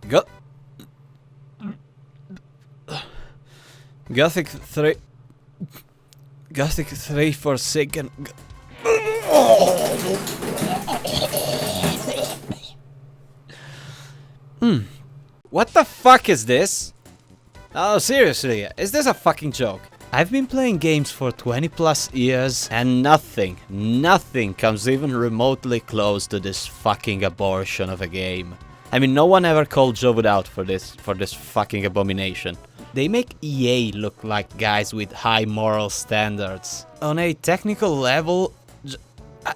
Go... Gothic 3... Gothic 3 Forsaken... What the fuck is this? Oh, seriously, is this a fucking joke? I've been playing games for 20 plus years and nothing comes even remotely close to this fucking abortion of a game. I mean, no one ever called Joe out for this fucking abomination. They make EA look like guys with high moral standards. On a technical level,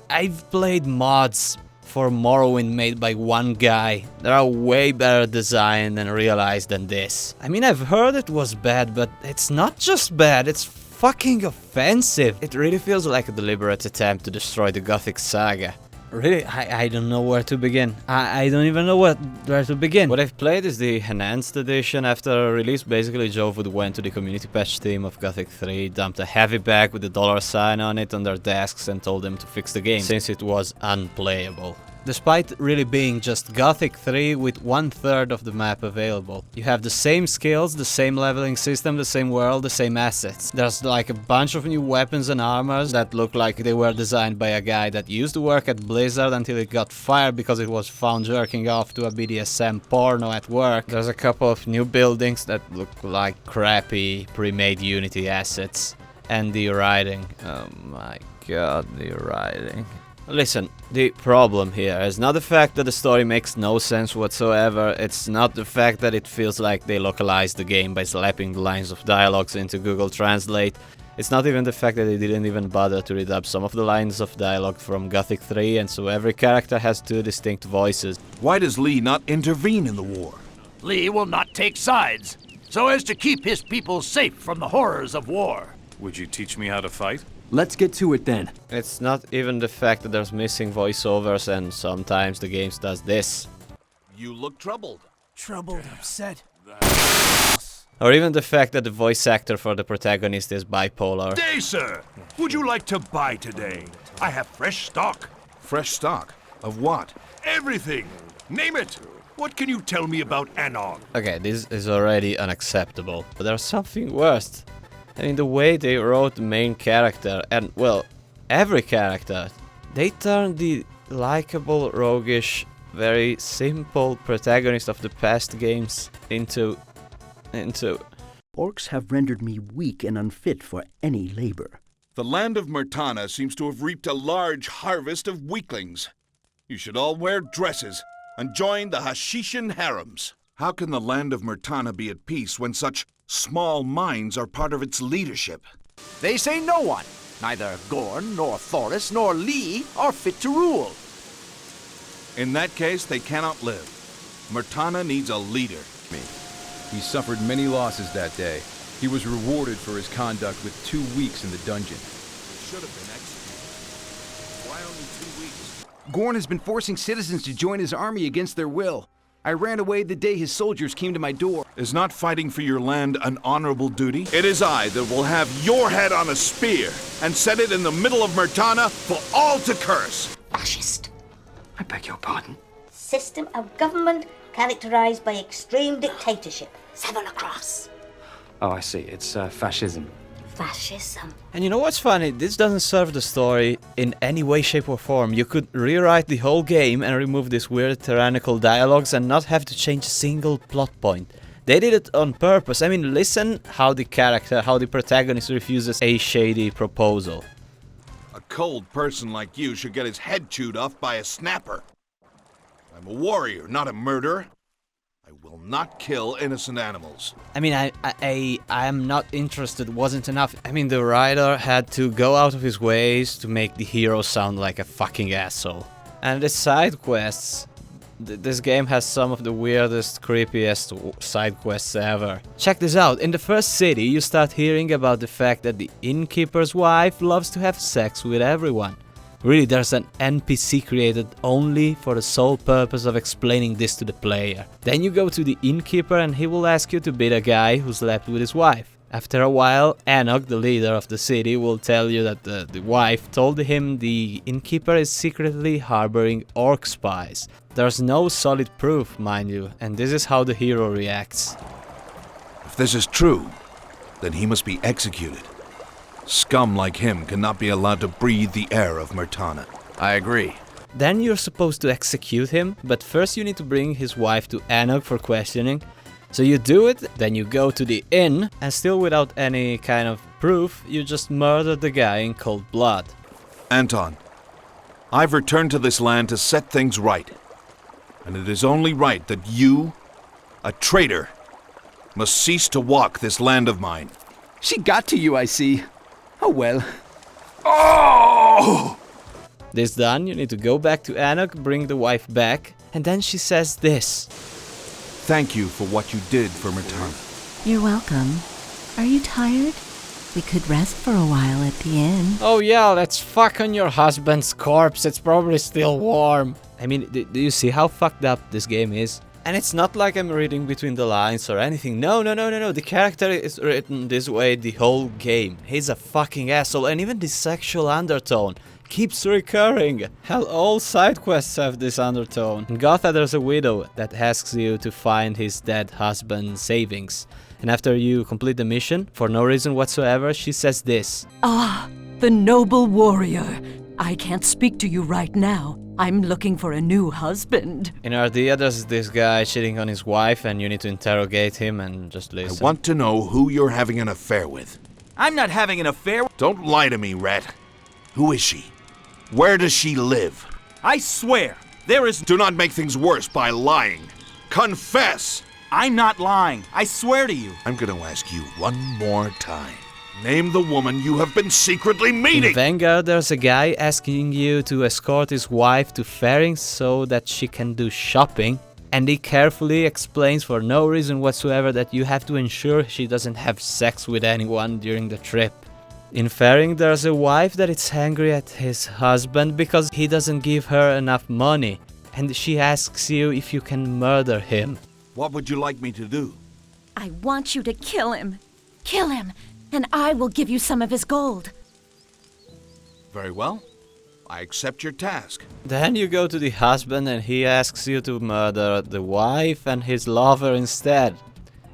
I've played mods for Morrowind made by one guy. They are way better designed and realized than this. I mean, I've heard it was bad, but it's not just bad, it's fucking offensive. It really feels like a deliberate attempt to destroy the Gothic saga. Really, I don't know where to begin. I don't even know where to begin. What I've played is the Enhanced Edition. After release, basically Joe went to the community patch team of Gothic 3, dumped a heavy bag with a $sign on it on their desks and told them to fix the game, since it was unplayable. Despite really being just Gothic 3 with 1/3 of the map available. You have the same skills, the same leveling system, the same world, the same assets. There's like a bunch of new weapons and armors that look like they were designed by a guy that used to work at Blizzard until it got fired because it was found jerking off to a BDSM porno at work. There's a couple of new buildings that look like crappy pre-made Unity assets. And the writing. Oh my god, the writing. Listen, the problem here is not the fact that the story makes no sense whatsoever, it's not the fact that it feels like they localized the game by slapping the lines of dialogues into Google Translate, it's not even the fact that they didn't even bother to read up some of the lines of dialogue from Gothic 3, and so every character has two distinct voices. Why does Lee not intervene in the war? Lee will not take sides, so as to keep his people safe from the horrors of war. Would you teach me how to fight? Let's get to it then. It's not even the fact that there's missing voiceovers and sometimes the game does this. You look troubled. Troubled, upset. Or even the fact that the voice actor for the protagonist is bipolar. Day, sir! Would you like to buy today? I have fresh stock. Fresh stock? Of what? Everything! Name it! What can you tell me about Anon? Okay, this is already unacceptable, but there's something worse. I mean, the way they wrote the main character, and, well, every character, they turned the likable, roguish, very simple protagonist of the past games into... Orcs have rendered me weak and unfit for any labor. The land of Murtana seems to have reaped a large harvest of weaklings. You should all wear dresses and join the Hashishan harems. How can the land of Murtana be at peace when such small minds are part of its leadership? They say no one, neither Gorn, nor Thoris, nor Lee, are fit to rule. In that case, they cannot live. Murtana needs a leader. He suffered many losses that day. He was rewarded for his conduct with 2 weeks in the dungeon. Should have been executed. Why only 2 weeks? Gorn has been forcing citizens to join his army against their will. I ran away the day his soldiers came to my door. Is not fighting for your land an honorable duty? It is I that will have your head on a spear and set it in the middle of Murtana for all to curse. Fascist. I beg your pardon? System of government characterized by extreme dictatorship. 7 across. Oh, I see. It's fascism. Fascism. And you know what's funny? This doesn't serve the story in any way, shape or form. You could rewrite the whole game and remove these weird tyrannical dialogues and not have to change a single plot point. They did it on purpose. I mean, listen how the protagonist refuses a shady proposal. A cold person like you should get his head chewed off by a snapper. I'm a warrior, not a murderer. I will not kill innocent animals. I mean, I am not interested, wasn't enough. I mean, the writer had to go out of his ways to make the hero sound like a fucking asshole. And the side quests, this game has some of the weirdest, creepiest side quests ever. Check this out, in the first city you start hearing about the fact that the innkeeper's wife loves to have sex with everyone. Really, there's an NPC created only for the sole purpose of explaining this to the player. Then you go to the innkeeper and he will ask you to beat a guy who slept with his wife. After a while, Enoch, the leader of the city, will tell you that the wife told him the innkeeper is secretly harboring orc spies. There's no solid proof, mind you, and this is how the hero reacts. If this is true, then he must be executed. Scum like him cannot be allowed to breathe the air of Myrtana. I agree. Then you're supposed to execute him, but first you need to bring his wife to Enoch for questioning. So you do it, then you go to the inn, and still without any kind of proof, you just murder the guy in cold blood. Anton, I've returned to this land to set things right. And it is only right that you, a traitor, must cease to walk this land of mine. She got to you, I see. Oh well. Oh! This done, you need to go back to Enoch, bring the wife back, and then she says this. Thank you for what you did for Myrtana. You're welcome. Are you tired? We could rest for a while at the inn. Oh yeah, let's fuck on your husband's corpse, it's probably still warm. I mean, do you see how fucked up this game is? And it's not like I'm reading between the lines or anything. No. The character is written this way the whole game. He's a fucking asshole, and even the sexual undertone keeps recurring. Hell, all side quests have this undertone. In Gothic, there's a widow that asks you to find his dead husband's savings. And after you complete the mission, for no reason whatsoever, she says this. Ah, the noble warrior. I can't speak to you right now. I'm looking for a new husband. In Ardea, there's this guy cheating on his wife, and you need to interrogate him and just listen. I want to know who you're having an affair with. I'm not having an affair. Don't lie to me, rat. Who is she? Where does she live? I swear, there is... Do not make things worse by lying. Confess! I'm not lying. I swear to you. I'm going to ask you one more time. Name the woman you have been secretly meeting! In Vanguard, there's a guy asking you to escort his wife to Faring so that she can do shopping. And he carefully explains for no reason whatsoever that you have to ensure she doesn't have sex with anyone during the trip. In Faring, there's a wife that is angry at his husband because he doesn't give her enough money. And she asks you if you can murder him. What would you like me to do? I want you to kill him. Kill him, and I will give you some of his gold. Very well. I accept your task. Then you go to the husband and he asks you to murder the wife and his lover instead.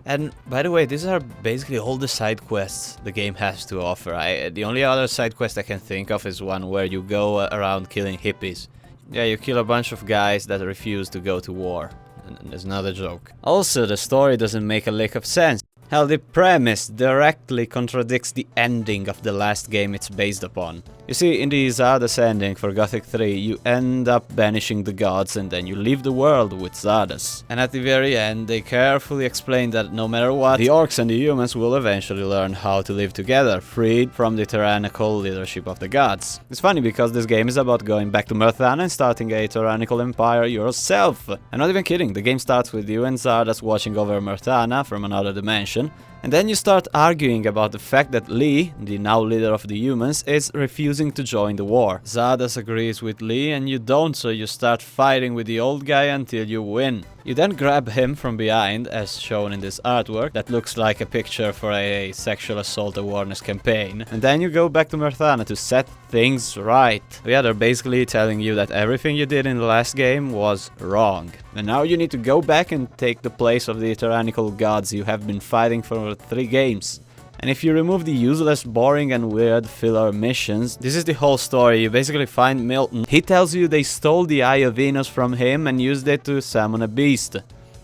And by the way, these are basically all the side quests the game has to offer. The only other side quest I can think of is one where you go around killing hippies. Yeah, you kill a bunch of guys that refuse to go to war. And there's another joke. Also, the story doesn't make a lick of sense. Hell, the premise directly contradicts the ending of the last game it's based upon. You see, in the Zardoz ending for Gothic 3, you end up banishing the gods and then you leave the world with Zardoz. And at the very end, they carefully explain that no matter what, the orcs and the humans will eventually learn how to live together, freed from the tyrannical leadership of the gods. It's funny because this game is about going back to Myrtana and starting a tyrannical empire yourself. I'm not even kidding, the game starts with you and Zardoz watching over Myrtana from another dimension. And then you start arguing about the fact that Lee, the now leader of the humans, is refusing to join the war. Zardoz agrees with Lee and you don't, so you start fighting with the old guy until you win. You then grab him from behind, as shown in this artwork, that looks like a picture for a sexual assault awareness campaign. And then you go back to Myrtana to set things right. Yeah, they're basically telling you that everything you did in the last game was wrong. And now you need to go back and take the place of the tyrannical gods you have been fighting for 3 games. And if you remove the useless, boring and weird filler missions, this is the whole story. You basically find Milton. He tells you they stole the Eye of Venus from him and used it to summon a beast.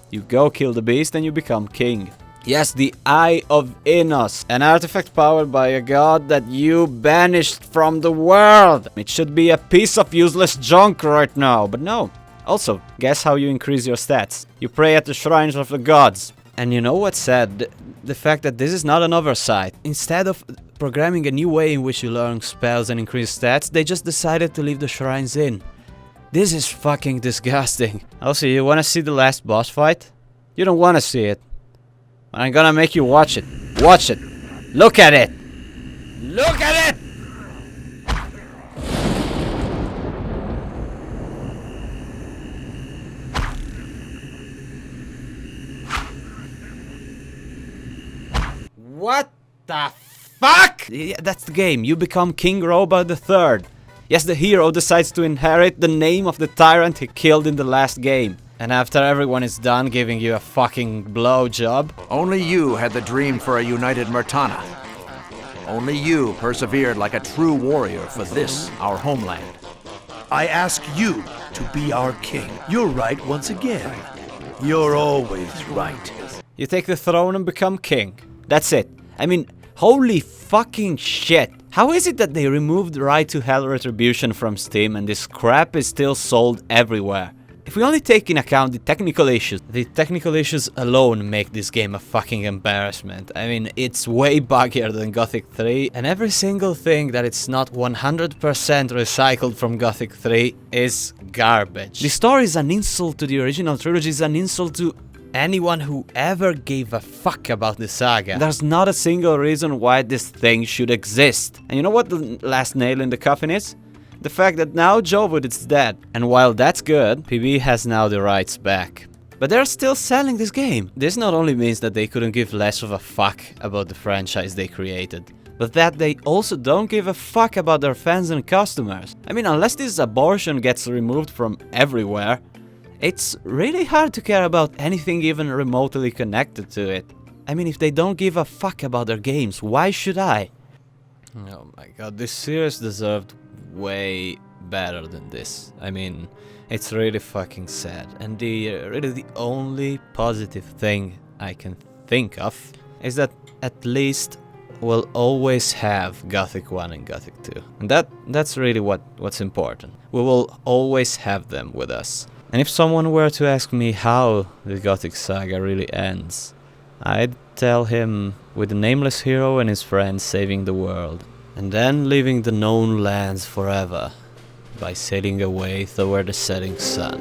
You go kill the beast and you become king. Yes, the Eye of Venus, an artifact powered by a god that you banished from the world. It should be a piece of useless junk right now, but no. Also, guess how you increase your stats? You pray at the shrines of the gods. And you know what's sad? The fact that this is not an oversight. Instead of programming a new way in which you learn spells and increase stats, they just decided to leave the shrines in. This is fucking disgusting. Also, you wanna see the last boss fight? You don't wanna see it. But I'm gonna make you watch it. Watch it. Look at it. Look at it! What the fuck? Yeah, that's the game. You become King Robert III. Yes, the hero decides to inherit the name of the tyrant he killed in the last game. And after everyone is done giving you a fucking blowjob... Only you had the dream for a united Murtana. Only you persevered like a true warrior for this, our homeland. I ask you to be our king. You're right once again. You're always right. You take the throne and become king. That's it. I mean, holy fucking shit. How is it that they removed Right to Hell Retribution from Steam and this crap is still sold everywhere? If we only take in account the technical issues alone make this game a fucking embarrassment. I mean, it's way buggier than Gothic 3, and every single thing that it's not 100% recycled from Gothic 3 is garbage. The story is an insult to the original trilogy, is an insult to anyone who ever gave a fuck about the saga. There's not a single reason why this thing should exist. And you know what the last nail in the coffin is? The fact that now Jowood is dead. And while that's good, PB has now the rights back. But they're still selling this game. This not only means that they couldn't give less of a fuck about the franchise they created, but that they also don't give a fuck about their fans and customers. I mean, unless this abortion gets removed from everywhere, it's really hard to care about anything even remotely connected to it. I mean, if they don't give a fuck about their games, why should I? Oh my god, this series deserved way better than this. I mean, it's really fucking sad. And really the only positive thing I can think of is that at least we'll always have Gothic 1 and Gothic 2. And that's really what's important. We will always have them with us. And if someone were to ask me how the Gothic saga really ends, I'd tell him with the nameless hero and his friends saving the world, and then leaving the known lands forever by sailing away toward the setting sun.